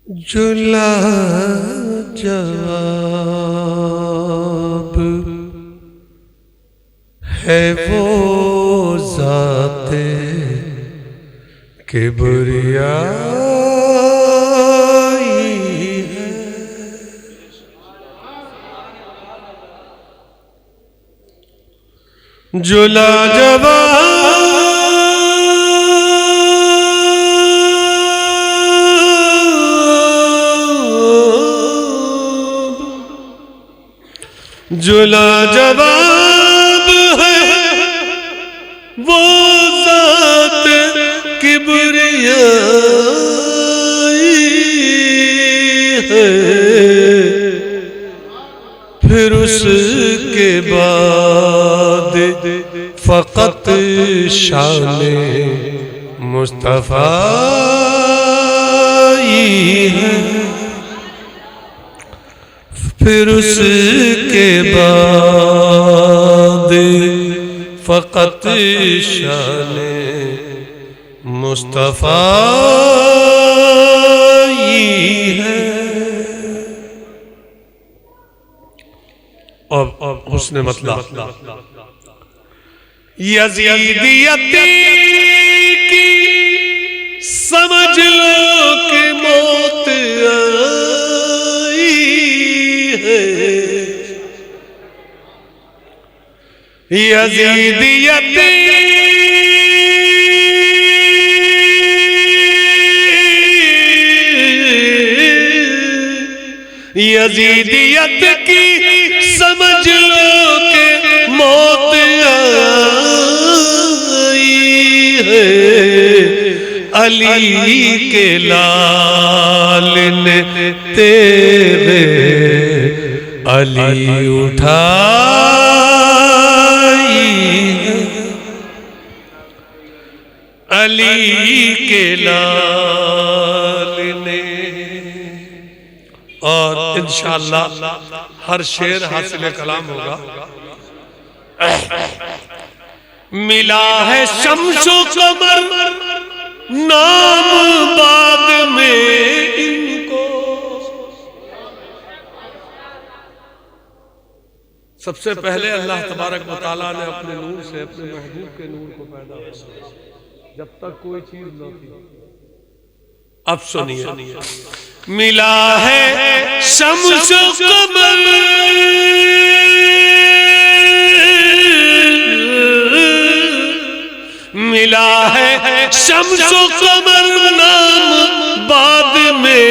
جو لاجواب ہے وہ ذات کبریائی ہے، جو لاجواب جو لاجواب ہے وہ ذات کبریائی ہے، پھر اس کے بعد فقط شان مصطفیٰ ہے، پھر اس کے بعد فقط شان مصطفیٰ ہے۔ اب حسن مطلب یزیدیت کی سمجھ لو کہ موت آئی ہے، یزیدیت یزیدیت کی سمجھ لو کہ موت آئی ہے، علی کے لال نے تیرے علی اٹھائی ہے، علی کے لال نے، اور انشاءاللہ ہر شعر حاصل کلام ہوگا۔ ملا ہے شمس و قمر نام بعد میں ان کو، سب سے پہلے اللہ تبارک و تعالیٰ نے اپنے نور سے اپنے محبوب کے نور کو پیدا کیا، جب تک کوئی چیز نہ تھی۔ اب سنیے، ملا ہے شمس و قمر ملا ہے شمس و قمر نام بعد میں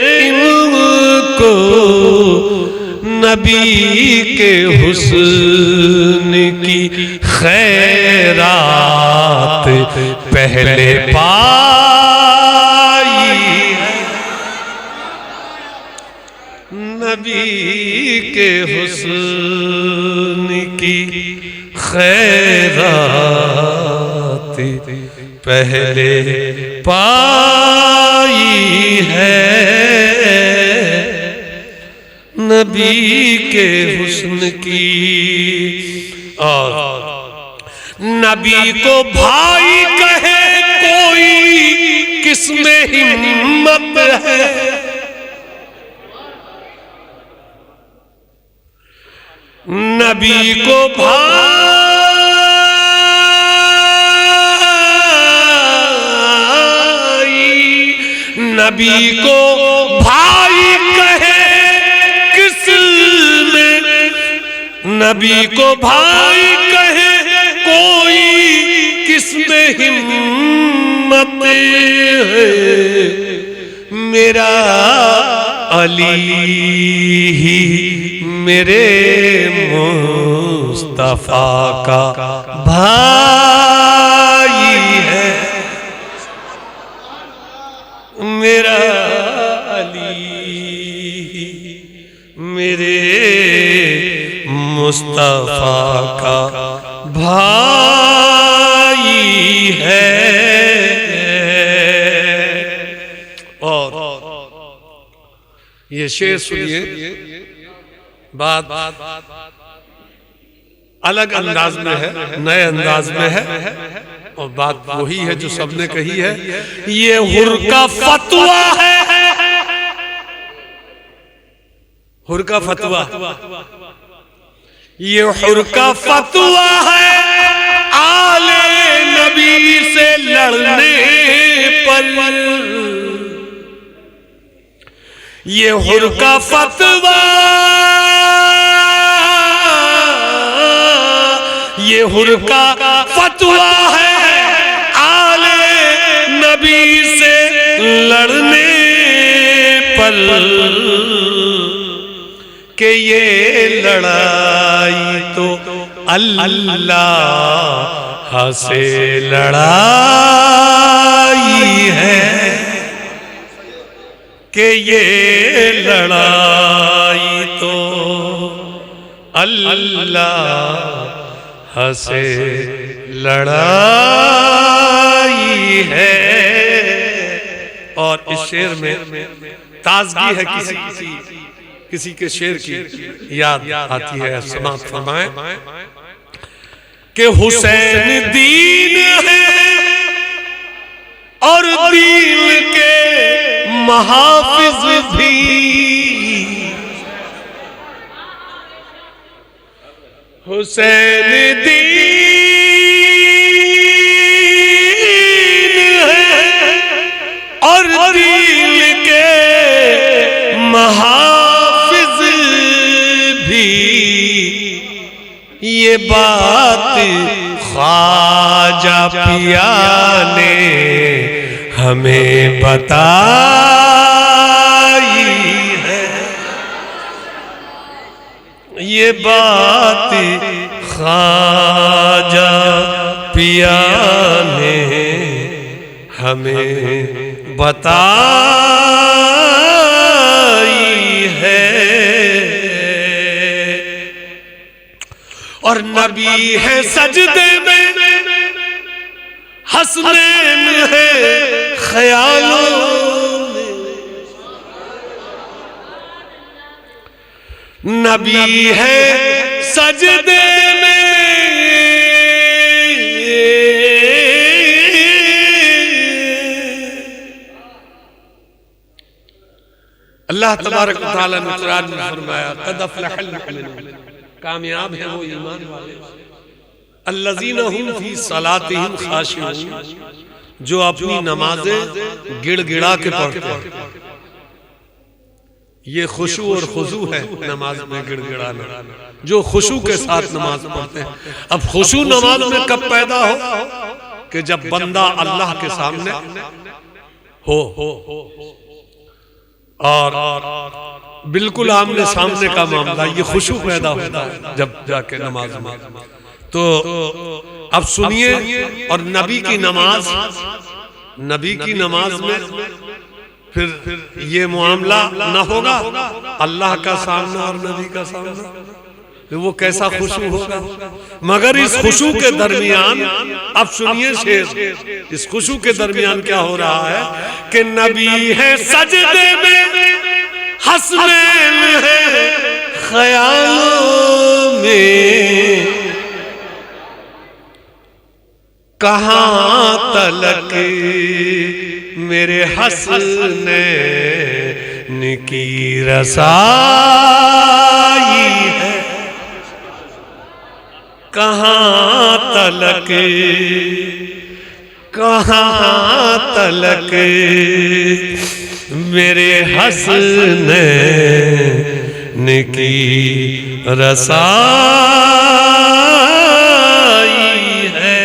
ان کو، نبی کے حسن کی خیرات پہلے پائی ہے، نبی کے حسن کی خیرات پہلے پائی ہے، نبی کے حسن کی، اور نبی کو بھائی کہے کوئی کس میں ہمت ہے، نبی کو نبی کو بھائی کہے کس میں، نبی کو بھائی کہے کوئی کس میں ہمت ہے، میرا علی ہی میرے مصطفیٰ کا بھائی ہے، میرا علی میرے مصطفیٰ کا بھائی ہے۔ اور یہ شعر سنیے، بات الگ انداز میں ہے، نئے انداز میں ہے، اور بات وہی ہے جو سب نے کہی ہے۔ یہ حر کا فتویٰ ہے حر کا فتویٰ، یہ حر کا فتویٰ ہے آل نبی سے لڑنے پر، یہ حر کا فتویٰ، یہ حر کا فتویٰ ہے آل نبی سے لڑنے پر، کہ یہ لڑائی تو اللہ سے لڑائی ہے، کہ یہ لڑائی تو اللہ سے لڑائی ہے۔ اور اس شعر میں تازگی ہے، کسی کے شعر کی یاد آتی ہے، سماعت فرمائیں کہ حسین دین ہے اور دین کے محافظ بھی، حسین دین ہے اور دین کے محافظ بھی، یہ بات خواجہ پیا نے ہمیں بتائی ہے، یہ بات خواجہ پیا نے ہمیں بتائی ہے۔ اور نبی ہے سجدے میں، حسنین ہے خیالوں میں، نبی ہے سجدے میں، اللہ تبارک و تعالیٰ نے قرآن میں فرمایا قد افلح المؤمنون، کامیاب ہیں وہ ایمان والے، الذین هم فی صلاتہم خاشعون، جو اپنی نمازیں گڑ گڑا کے پڑھتے ہیں۔ یہ خشوع اور خضوع ہے نماز میں گڑ گڑانا، جو خشوع کے ساتھ نماز پڑھتے ہیں۔ اب خشوع نماز میں کب پیدا ہو؟ کہ جب بندہ اللہ کے سامنے ہو اور بالکل آمنے سامنے کا معاملہ، یہ خشوع پیدا ہوتا ہے جب جا کے نماز میں۔ تو اب سنیے، اور نبی کی نماز میں پھر یہ معاملہ نہ ہوگا، اللہ کا سامنا اور نبی کا سامنا، وہ کیسا خشوع ہوگا۔ مگر اس خشوع کے درمیان، اب سنیے شعر، اس خشوع کے درمیان کیا ہو رہا ہے کہ نبی ہے سجدے میں، حسنین ہے خیالوں میں، کہاں تلک میرے حسنین کی رسائی ہے، کہاں تلک میرے حسنین کی رسائی ہے۔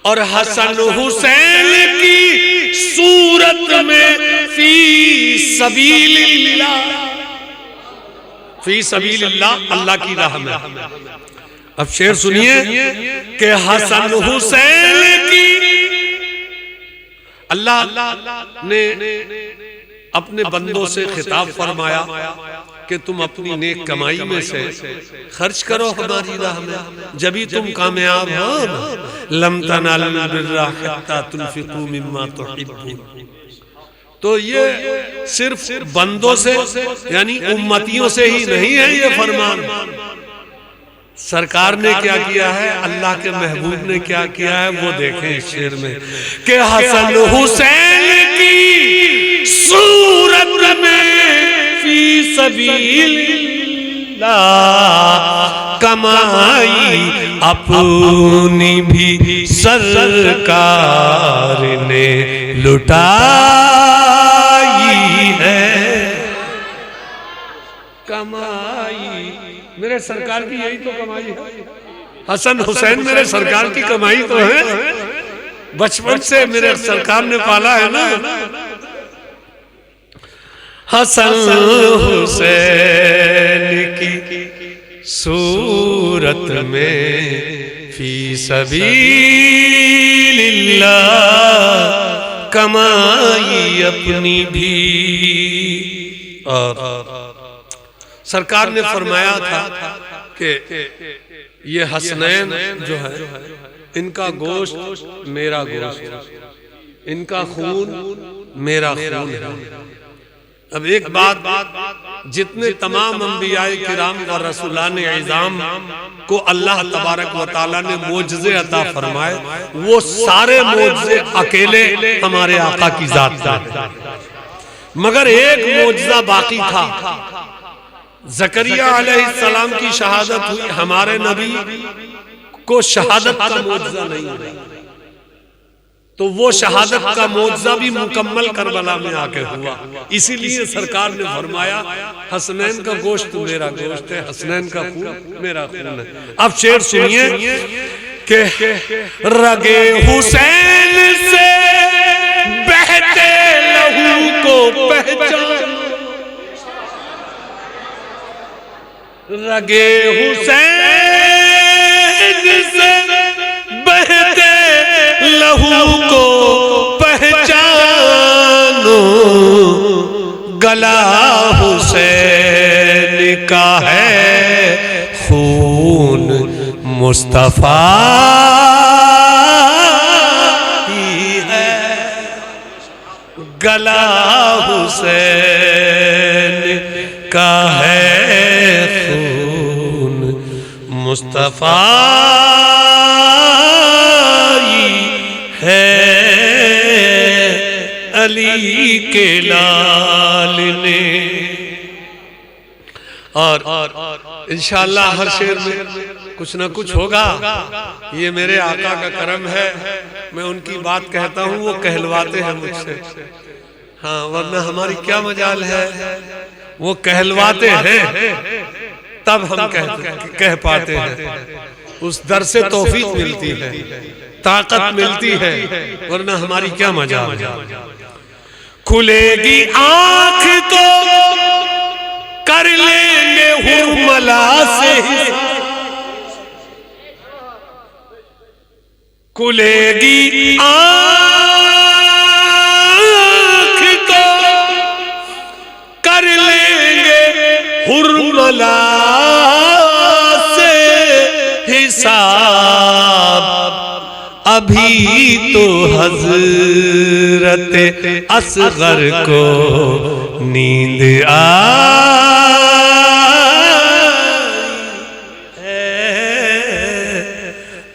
اور حسن حسین کی صورت میں فی سبیل اللہ، فی سبیل اللہ، اللہ کی راہ میں۔ اب شعر سنیے کہ حسن حسین کی، اللہ نے اپنے بندوں سے خطاب فرمایا کہ تم اپنی نیک کمائی میں سے خرچ کرو ہماری راہ میں، جبھی تم کامیاب ہو۔ لم تنالوا البر حتی تنفقوا مما تحبون۔ تو یہ صرف بندوں سے یعنی امتیوں سے ہی نہیں ہے یہ فرمان، سرکار نے کیا کیا ہے، اللہ کے محبوب نے کیا کیا ہے، وہ دیکھیں اس شعر میں کہ حسن حسین کی صورت صورت میں فی سبیل اللہ کمائی اپنی بھی سرکار نے لٹائی ہے کمائی. میرے سرکار کی یہی تو کمائی ہے. حسن حسین میرے سرکار کی کمائی تو ہے. بچپن سے میرے سرکار نے پالا ہے نا. حسن حسین کی صورت میں فی سبیل اللہ کمائی اپنی بھی. اور سرکار نے فرمایا تھا کہ یہ حسنین جو ہے ان کا گوشت میرا گوشت، ان کا خون میرا خون ہے. اب ایک بات، جتنے تمام انبیاء کرام و رسولان اعظام کو اللہ تبارک و تعالیٰ نے معجزے عطا فرمائے، وہ سارے معجزے اکیلے ہمارے آقا کی ذات تھے. مگر ایک معجزہ باقی تھا. زکریا علیہ السلام کی شہادت ہوئی، ہمارے نبی کو شہادت کا معجزہ نہیں ہوئی، تو وہ شہادت کا معجزہ بھی مکمل کربلا میں آ کے ہوا. اسی لیے سرکار نے فرمایا حسنین کا گوشت میرا گوشت ہے، حسنین کا خون میرا خون ہے. اب شعر سنیے کہ رگے حسین سے بہتے لہو کو پہچان، رگے حسین سے بہتے لہو کو پہچانو، گلا حسین کا ہے خون مصطفیٰ ہی ہے، گلا حسین کا ہے خون مصطفیٰ ہے، علی کے لال نے. اور انشاءاللہ ہر شعر میں کچھ نہ کچھ ہوگا. یہ میرے آقا کا کرم ہے، میں ان کی بات کہتا ہوں وہ کہلواتے ہیں مجھ سے. ہاں ورنہ ہماری کیا مجال ہے، وہ کہلواتے ہیں تب ہم کہہ پاتے ہیں. اس در سے توفیق ملتی ہے، طاقت ملتی ہے، ورنہ ہماری کیا مجال. کھلے گی آنکھ تو کر لیں گے حرملا سے، کھلے گی آنکھ تو کر لیں گے حرملا سے حساب. ابھی تو حضرت اصغر کو نیند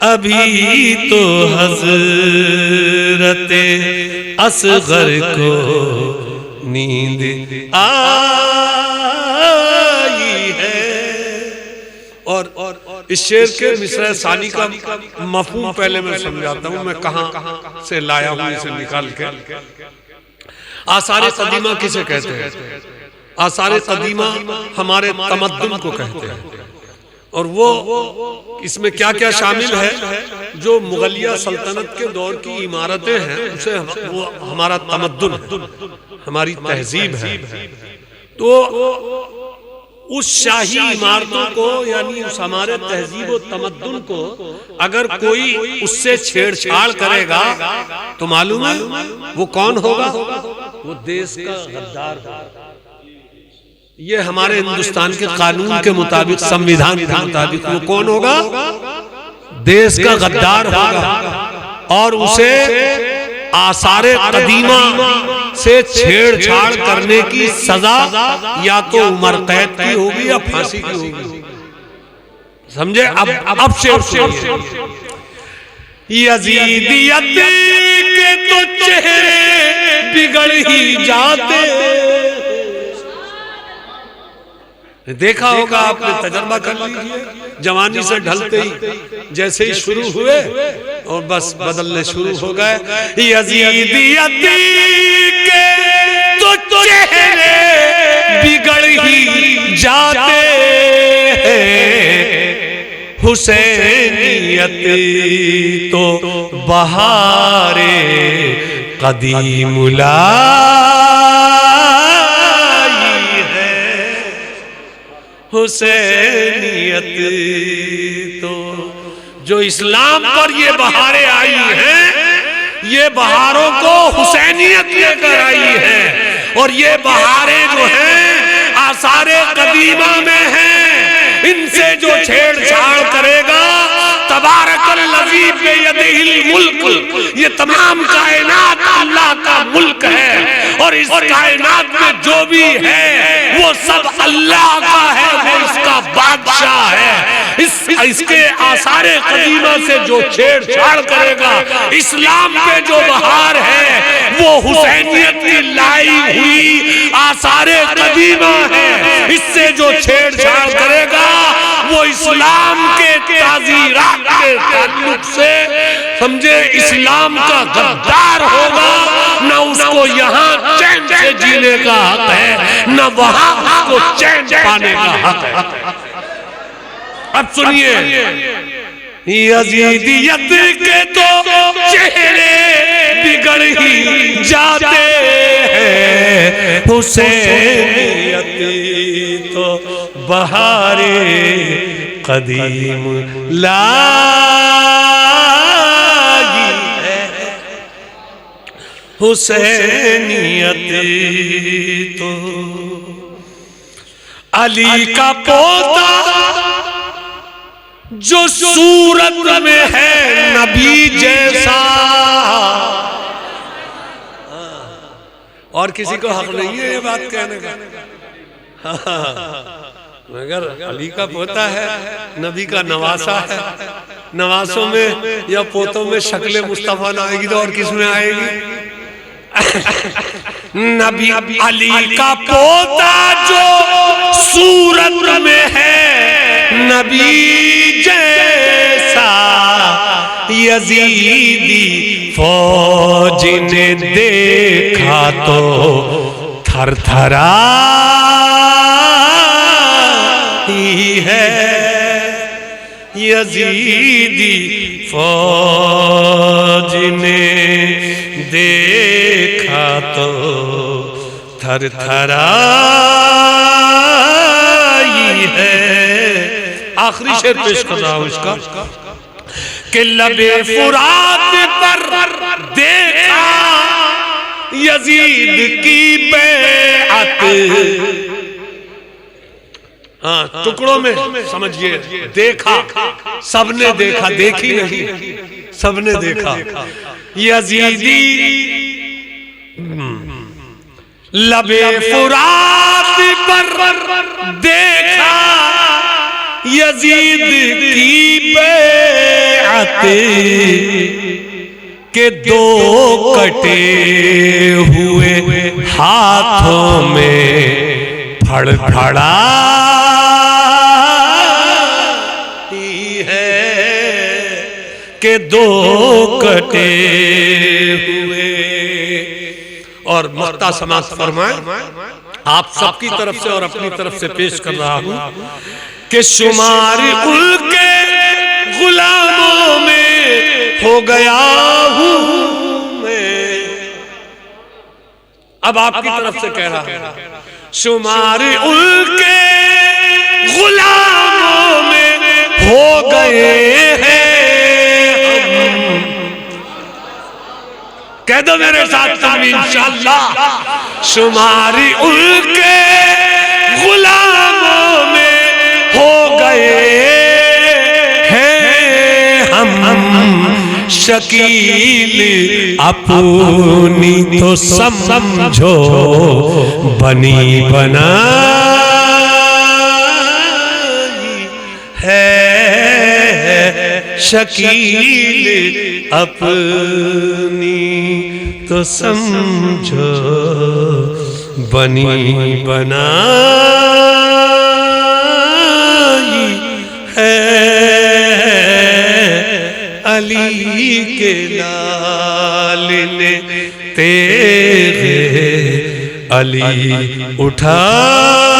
ابھی تو حضرت اصغر کو نیند آئی ہے. اور اس شعر کے مصرع ثانی کا مفہوم پہلے میں سمجھاتا ہوں، میں کہاں سے لایا ہوں اسے نکال کے. آثار قدیمہ کسے کہتے ہیں؟ آثار قدیمہ ہمارے تمدن کو کہتے ہیں. اور وہ اس میں کیا کیا شامل ہے؟ جو مغلیہ سلطنت کے دور کی عمارتیں ہیں اسے وہ ہمارا تمدن ہے، ہماری تہذیب ہے. تو اس شاہی عمارتوں کو یعنی اس ہمارے تہذیب و تمدن کو اگر کوئی اس سے چھیڑ چھاڑ کرے گا تو معلوم ہے وہ کون ہوگا؟ وہ دیس کا غدار ہوگا. یہ ہمارے ہندوستان کے قانون کے مطابق، سمویدھان کے مطابق وہ کون ہوگا؟ دیس کا غدار ہوگا. اور اسے آثار قدیمہ سے چھیڑ چھاڑ کرنے کی سزا یا تو عمر قید کی ہوگی یا پھانسی کی ہوگی. سمجھے؟ اب شعر سنیے. یزیدیت کے تو چہرے بگڑ ہی جاتے دیکھا ہوگا آپ نے، تجربہ کر لیجئے، جوانی سے ڈھلتے ہی جیسے ہی شروع ہوئے اور بس بدلنے شروع ہو گئے. یزیدیت کے تو چہرے بگڑ ہی جاتے ہیں، حسینیت تو بہار قدیم لائی ہے. حسینیت تو جو اسلام پر یہ بہاریں آئی ہیں، یہ بہاروں کو حسینیت لے کر آئی ہے. اور یہ بہاریں جو ہیں آثار قدیمہ میں ہیں. ان سے جو چھیڑ چھاڑ کرے گا، تبارک الذی بیدہ الملک، یہ تمام کائنات اللہ کا ملک ہے، اور اس کائنات میں جو بھی ہے وہ سب اللہ کا ہے، وہ اس کا بادشاہ ہے. اس کے آثار قدیمہ سے جو چھیڑ چھاڑ کرے گا، اسلام پہ جو بہار ہے وہ حسینیت کی لائی ہوئی آثار قدیمہ ہے. اس سے جو چھیڑ چھاڑ کرے گا وہ اسلام کے تعزیرات کے تعلق سے سمجھے اسلام کا غدار ہوگا. نہ اس کو یہاں چین سے جینے کا حق ہے، نہ وہاں اس کو چین پانے کا حق ہے. اب سنیے، یزیدیت کے تو چہرے بگڑ ہی جاتے ہیں، حسینیت تو بہار قدیم لائی ہے. حسینیت تو علی کا پوتا جو صورت میں ہے نبی جیسا، اور کسی کو حق نہیں ہے یہ بات کہنے کا، مگر علی کا پوتا ہے، نبی کا نواسا ہے. نواسوں میں یا پوتوں میں شکل مصطفیٰ نہ آئے گی تو اور کس میں آئے گی؟ نبی علی کا پوتا جو صورت میں ہے نبی جیسا، یزیدی فوج نے دیکھا تو تھر تھرائی ہے. یزیدی فوج نے دیکھا تو تھر تھرائی ہے. آخری شعر پیش کر رہا ہوں اس کا کہ لب فرات پر دیکھا یزید کی بیعت. ٹکڑوں میں سمجھئے، دیکھا، سب نے دیکھا، دیکھی نہیں، سب نے دیکھا. یزیدی لب فرات پر دیکھا یزید کی بیعت کہ دو کٹے ہوئے ہاتھوں میں پھڑ پھڑائی ہے. کہ دو کٹے ہوئے. اور مقطع سماعت فرمائیں، آپ سب کی طرف سے اور اپنی طرف سے پیش کر رہا ہوں کہ شمار ان کے غلاموں میں ہو گیا ہوں میں. اب آپ کی طرف سے کہہ رہا ہوں، شمار ان کے غلاموں میں ہو گئے ہیں ہم. کہہ دو میرے ساتھ تمہیں انشاءاللہ، شمار ان کے غلاموں میں ہو گئے ہیں ہم. شکیل اپنی تو سمجھو بنی بنائی ہے. شکیل اپنی تو سمجھو، 就 بنی بنائی کے لال نے تیغ علی اٹھایا